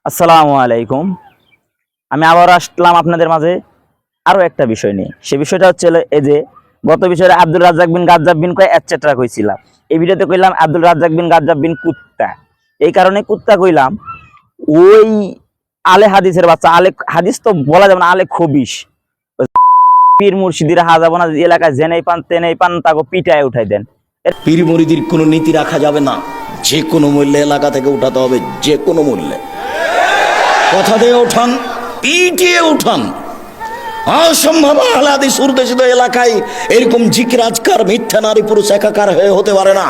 আসসালামু আলাইকুম। আমি আবার আসলাম আপনাদের মাঝে আরো একটা বিষয় নিয়ে। সে বিষয়টা হচ্ছে এই যে গত বিষয়ে আব্দুল রাজ্জাক বিন গাজ্জাব বিন কয় এটসেট্রা কইছিলাম। এই ভিডিওতে কইলাম আব্দুল রাজ্জাক বিন গাজ্জাব বিন কুত্তা। এই কারণে কুত্তা কইলাম, ওই আলে হাদিসের বাচ্চা, আলে হাদিস তো বলা যাবে না, আলে খবিশ পীর মুর্শিদিরা হাজাবো না এলাকায় জেনেই পান তেনেই পান তাকে পিটায় উঠাই দেন। পীর মুরিদির কোনো নীতি রাখা যাবে না, যে কোনো মূল্যে এলাকা থেকে উঠাতে হবে, যে কোনো মূল্যে। কথা দিয়ে উঠান, পিটিয়ে উঠান। অসম্ভব আহলাদি সুরদেশিত এলাকায় এরকম জিকির আজকার মিথ্যা নারী পুরুষ একাকার হয়ে হতে পারে না।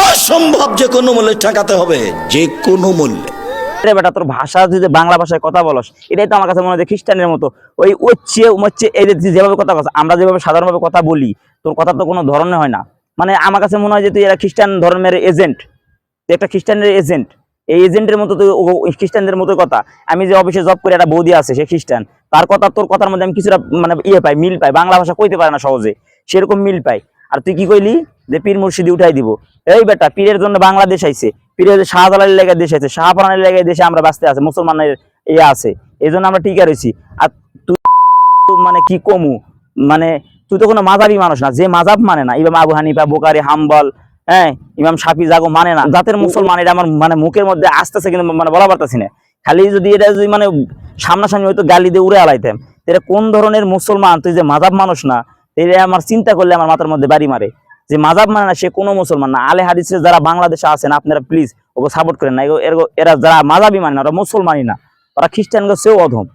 অসম্ভব, যে কোনো মূল্যে ঠেকাতে হবে, যে কোনো মূল্যে। বেটা তোর ভাষা যদি বাংলা ভাষায় কথা বলস, এটাই তো আমার কাছে মনে হয় খ্রিস্টানের মতো। ওই হচ্ছে এই যেভাবে কথা বলছ, আমরা যেভাবে সাধারণভাবে কথা বলি, তোর কথা তো কোনো ধরনের হয় না। মানে আমার কাছে মনে হয় যে তুই এরা খ্রিস্টান ধর্মের এজেন্ট, তুই একটা খ্রিস্টানের এজেন্ট। এই এজেন্টের মতো তুই খ্রিস্টানদের মতো কথা। আমি যে অফিসে জব করে একটা বৌদি আছে, সে খ্রিস্টান, তার কথা তোর কথার মধ্যে আমি কিছুটা মানে পাই, মিল পাই। বাংলা ভাষা কইতে পারে না সহজে, সেরকম মিল পাই। আর তুই কি কইলি যে পীর মুর্শিদি উঠাই দিব? এই বেটা, পীরের জন্য বাংলাদেশ আইছে, পীরের শাহজালালের লেগে দেশ আছে, শাহপরানের লেগে দেশে আমরা বাঁচতে আছে, মুসলমানের ইয়ে আছে, এই জন্য আমরা টিকা রয়েছি। আর তুই মানে কি কমু, মানে তুই তো কোনো মাজাবি মানুষ না, যে মাজাব মানে না, ইমাম আবু হানিফা, বুখারী, হাম্বল, হ্যাঁ, ইমাম শাফি জাগো মানে না, জাতের মুসলমান। এটা আমার মানে মুখের মধ্যে আসতেছে কিন্তু মানে বলা পারতেছি না। খালি যদি এটা যদি মানে সামনাসামনি হয়তো গালি দিয়ে উড়ে আলাইতাম, এটা কোন ধরনের মুসলমান? তুই যে মাজাব মানুষ না, এটা আমার চিন্তা করলে আমার মাথার মধ্যে বাড়ি মারে। যে মাজাব মানে না, সে কোনো মুসলমান না। আলে হাদিসে যারা বাংলাদেশে আছেন, আপনারা প্লিজ ওকে সাপোর্ট করেন না। এরা যারা মাজাবি মানে না, ওরা মুসলমানই না, ওরা খ্রিস্টান চেয়েও অধম।